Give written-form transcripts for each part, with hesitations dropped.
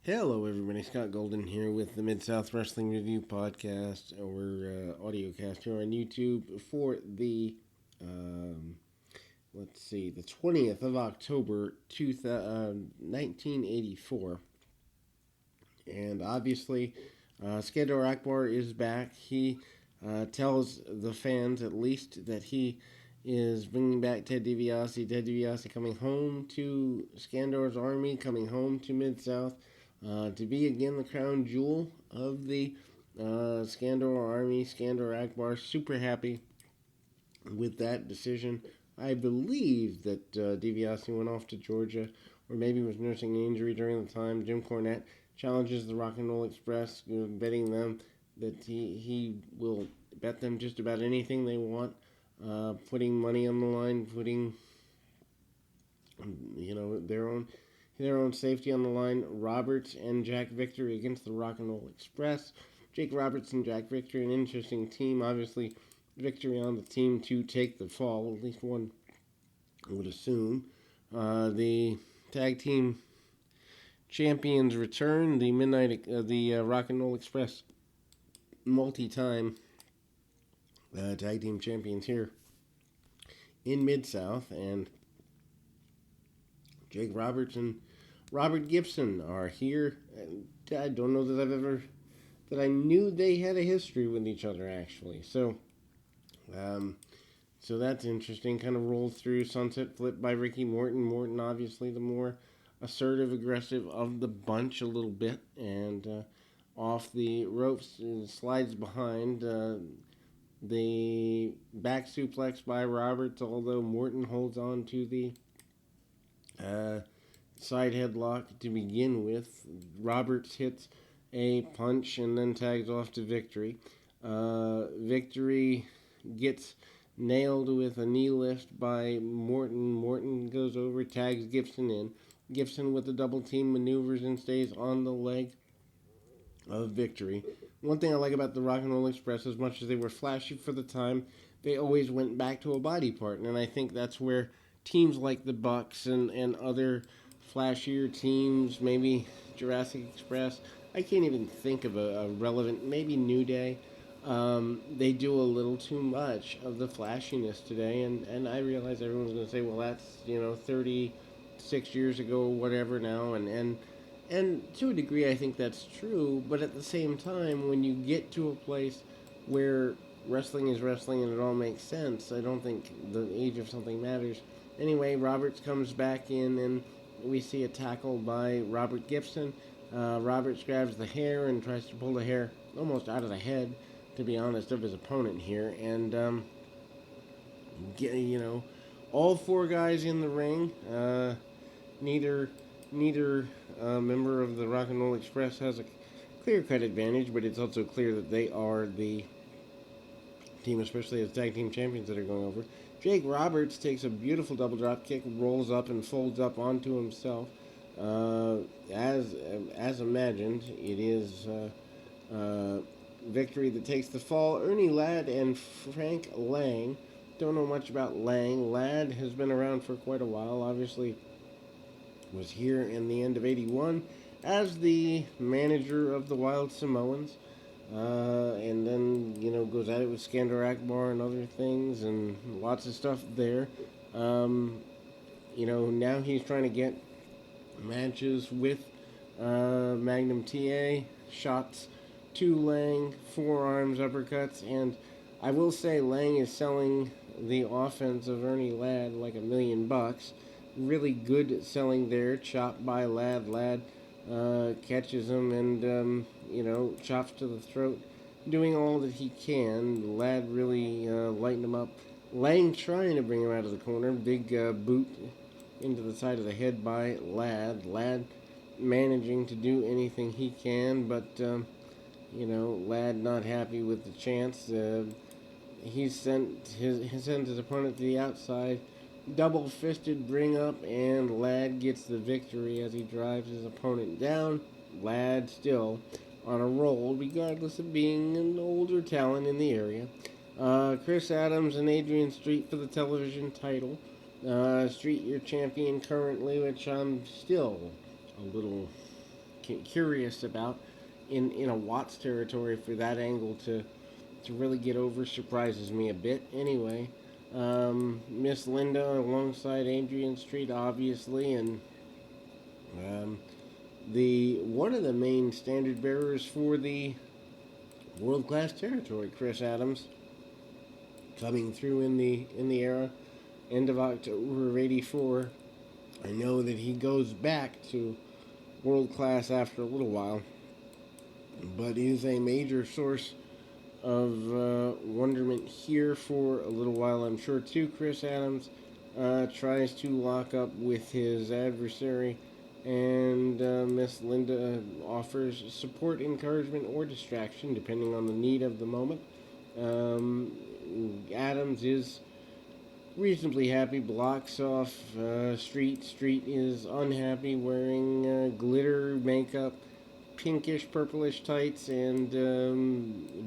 Hello, everybody. Scott Golden here with the Mid South Wrestling Review podcast, or audio cast here on YouTube for the um, the 20th of October, 1984. And obviously, Skandor Akbar is back. He tells the fans, at least, that he is bringing back Ted DiBiase. Ted DiBiase coming home to Skandor's army, coming home to Mid South to be again the crown jewel of the Skandor army. Skandor Akbar super happy with that decision. I believe that DiBiase went off to Georgia, or maybe was nursing an injury during the time. Jim Cornette challenges the Rock and Roll Express, betting them that he will bet them just about anything they want, putting money on the line, putting their own safety on the line. Roberts and Jack Victory against the Rock and Roll Express. Jake Roberts and Jack Victory, an interesting team. Obviously, Victory on the team to take the fall, at least one would assume. The tag team champions return. The Rock and Roll Express multi-time tag team champions here in Mid-South, and Jake Roberts and Robert Gibson are here. I don't know that I knew they had a history with each other, actually. So that's interesting. Kind of rolled through. Sunset flip by Ricky Morton. Morton, obviously, the more assertive, aggressive of the bunch a little bit. And off the ropes, slides behind. The back suplex by Roberts, although Morton holds on to the side headlock to begin with. Roberts hits a punch and then tags off to Victory. Victory gets nailed with a knee lift by Morton. Morton goes over, tags Gibson in. Gibson with the double team maneuvers and stays on the leg of Victory. One thing I like about the Rock and Roll Express, as much as they were flashy for the time, they always went back to a body part, and I think that's where teams like the Bucks and other flashier teams, maybe Jurassic Express, I can't even think of a relevant, maybe New Day. They do a little too much of the flashiness today, and I realize everyone's going to say, well, that's 36 years ago or whatever now, and to a degree, I think that's true. But at the same time, when you get to a place where wrestling is wrestling and it all makes sense, I don't think the age of something matters. Anyway, Roberts comes back in, and we see a tackle by Robert Gibson. Roberts grabs the hair and tries to pull the hair almost out of the head, to be honest, of his opponent here. And, all four guys in the ring. Neither member of the Rock and Roll Express has a clear-cut advantage, but it's also clear that they are the team, especially as tag team champions that are going over. Jake Roberts takes a beautiful double drop kick, rolls up and folds up onto himself. As imagined, it is Victory that takes the fall. Ernie Ladd and Frank Lang. Don't know much about Lang. Ladd has been around for quite a while. Obviously, was here in the end of '81 as the manager of the Wild Samoans. And then, goes at it with Skandor Akbar and other things and lots of stuff there. Now he's trying to get matches with Magnum TA, shots to Lang, forearms, uppercuts, and I will say Lang is selling the offense of Ernie Ladd like $1,000,000. Really good selling there, chopped by Ladd. Ladd catches him and, chops to the throat, doing all that he can. Ladd really lightened him up. Lang trying to bring him out of the corner. Big boot into the side of the head by Ladd. Ladd managing to do anything he can, but, Ladd not happy with the chance. He sent his opponent to the outside. Double-fisted bring up, and Ladd gets the victory as he drives his opponent down. Ladd still on a roll, regardless of being an older talent in the area. Chris Adams and Adrian Street for the television title. Street, your champion currently, which I'm still a little curious about in a Watts territory for that angle to really get over surprises me a bit. Anyway, Miss Linda alongside Adrian Street, obviously, and um, the one of the main standard bearers for the world class territory, Chris Adams, coming through in the era end of October of '84. I know that he goes back to world class after a little while, but is a major source of wonderment here for a little while, I'm sure, too. Chris Adams tries to lock up with his adversary, and Miss Linda offers support, encouragement, or distraction, depending on the need of the moment. Um, Adams is reasonably happy, blocks off Street. Street is unhappy, wearing glitter makeup, pinkish purplish tights, and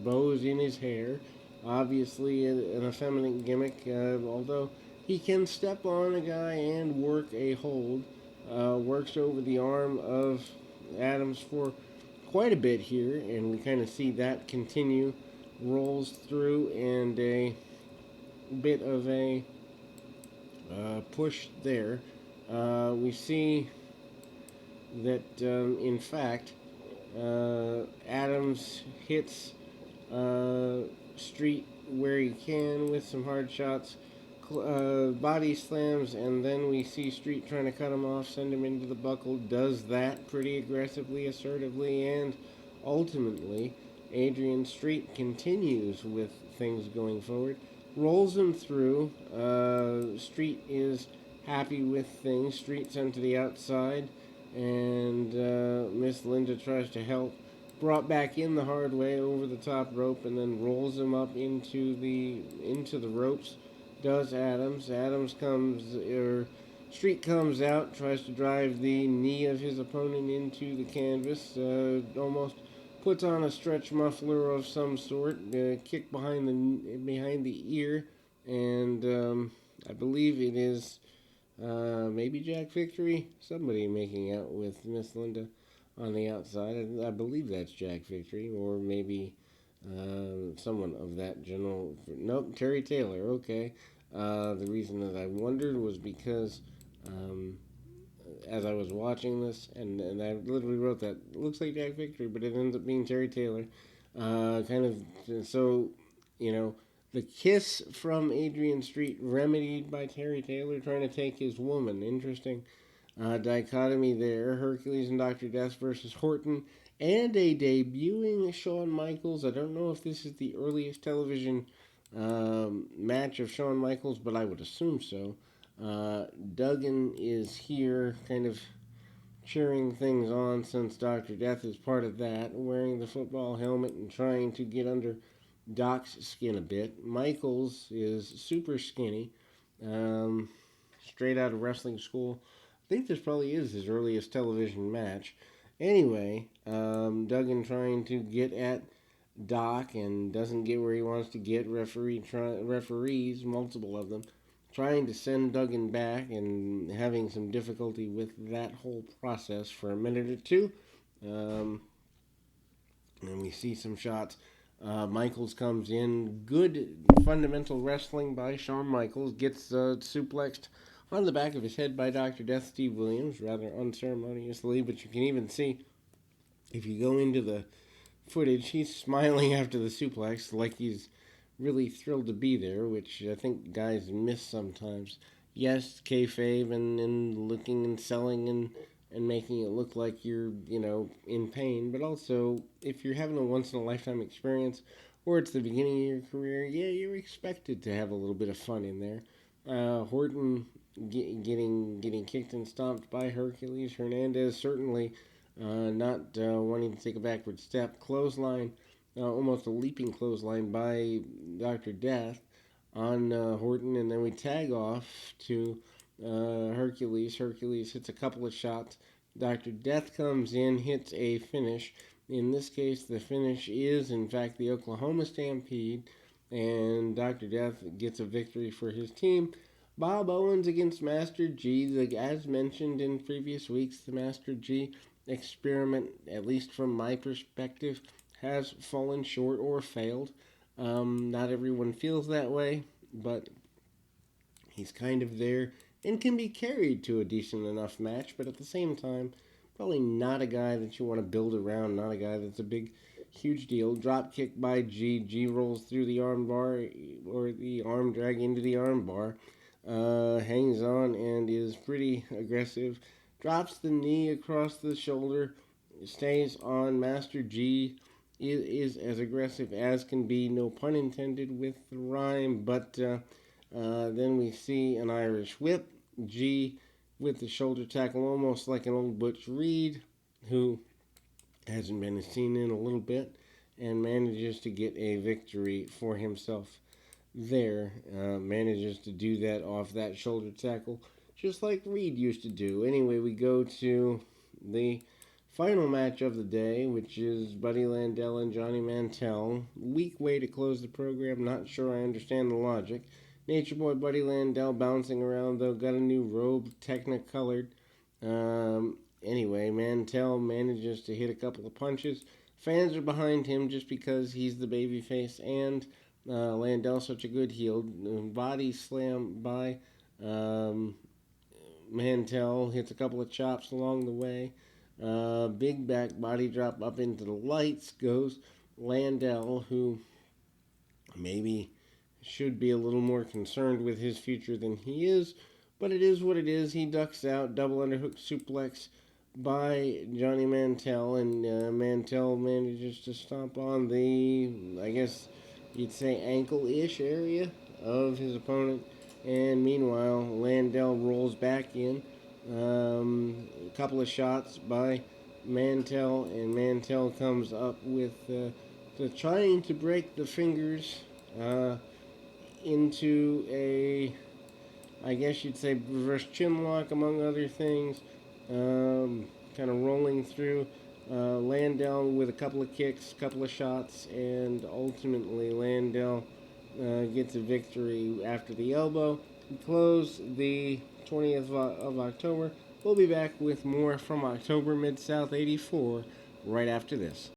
bows in his hair. Obviously, an effeminate gimmick, although he can step on a guy and work a hold. Works over the arm of Adams for quite a bit here, and we kind of see that continue. Rolls through, and a bit of a push there. We see that, in fact, Adams hits Street where he can with some hard shots, body slams, and then we see Street trying to cut him off, send him into the buckle. Does that pretty aggressively, assertively, and ultimately, Adrian Street continues with things going forward. Rolls him through. Street is happy with things. Street sent to the outside, and Miss Linda tries to help. Brought back in the hard way over the top rope, and then rolls him up into the ropes. Does Adams? Street comes out, tries to drive the knee of his opponent into the canvas. Almost puts on a stretch muffler of some sort, kick behind the ear, and I believe it is maybe Jack Victory, somebody making out with Miss Linda on the outside. I believe that's Jack Victory, or maybe someone of that general. Nope, Terry Taylor. Okay. The reason that I wondered was because as I was watching this, and I literally wrote that, it looks like Jack Victory, but it ends up being Terry Taylor. Kind of, so, the kiss from Adrian Street remedied by Terry Taylor trying to take his woman. Interesting dichotomy there. Hercules and Dr. Death versus Horton, and a debuting Shawn Michaels. I don't know if this is the earliest television match of Shawn Michaels, but I would assume so. Duggan is here kind of cheering things on since Dr. Death is part of that, wearing the football helmet and trying to get under Doc's skin a bit. Michaels is super skinny, straight out of wrestling school. I think this probably is his earliest television match. Anyway, Duggan trying to get at Doc and doesn't get where he wants to get. Referees, multiple of them, trying to send Duggan back and having some difficulty with that whole process for a minute or two. And we see some shots. Michaels comes in. Good fundamental wrestling by Shawn Michaels. Gets suplexed on the back of his head by Dr. Death Steve Williams, rather unceremoniously, but you can even see, if you go into the footage, he's smiling after the suplex like he's really thrilled to be there, which I think guys miss sometimes. Yes, kayfabe and looking and selling and making it look like you're, in pain, but also, if you're having a once-in-a-lifetime experience, or it's the beginning of your career, yeah, you're expected to have a little bit of fun in there. Horton getting kicked and stomped by Hercules. Hernandez certainly not wanting to take a backward step. Clothesline, almost a leaping clothesline by Dr. Death on Horton, and then we tag off to Hercules. Hercules hits a couple of shots. Dr. Death comes in, hits a finish. In this case, the finish is, in fact, the Oklahoma Stampede, and Dr. Death gets a victory for his team. Bob Owens against Master G. As mentioned in previous weeks, the Master G experiment, at least from my perspective, has fallen short or failed. Not everyone feels that way, but he's kind of there and can be carried to a decent enough match, but at the same time, probably not a guy that you want to build around, not a guy that's a big, huge deal. Drop kick by G. G rolls through the arm bar or the arm drag into the arm bar. Hangs on and is pretty aggressive. Drops the knee across the shoulder. Stays on. Master G is as aggressive as can be. No pun intended with the rhyme, but then we see an Irish whip. G with the shoulder tackle, almost like an old Butch Reed, who hasn't been seen in a little bit, and manages to get a victory for himself there. Manages to do that off that shoulder tackle, just like Reed used to do. Anyway, we go to the final match of the day, which is Buddy Landel and Johnny Mantell. Weak way to close the program. Not sure I understand the logic. Nature Boy Buddy Landel bouncing around, though, got a new robe, technicolored. Anyway, Mantell manages to hit a couple of punches. Fans are behind him just because he's the babyface, and Landel such a good heel. Body slam by Mantell, hits a couple of chops along the way. Big back body drop up into the lights goes Landel, who maybe should be a little more concerned with his future than he is, but it is what it is. He ducks out, double underhook suplex by Johnny Mantell, and Mantell manages to stomp on the, I guess you'd say, ankle-ish area of his opponent. And meanwhile, Landel rolls back in. A couple of shots by Mantell, and Mantell comes up with trying to break the fingers into a, I guess you'd say, reverse chin lock, among other things. Kind of rolling through. Landel with a couple of kicks, couple of shots, and ultimately Landel gets a victory after the elbow. We close the 20th of October. We'll be back with more from October Mid-South 84 right after this.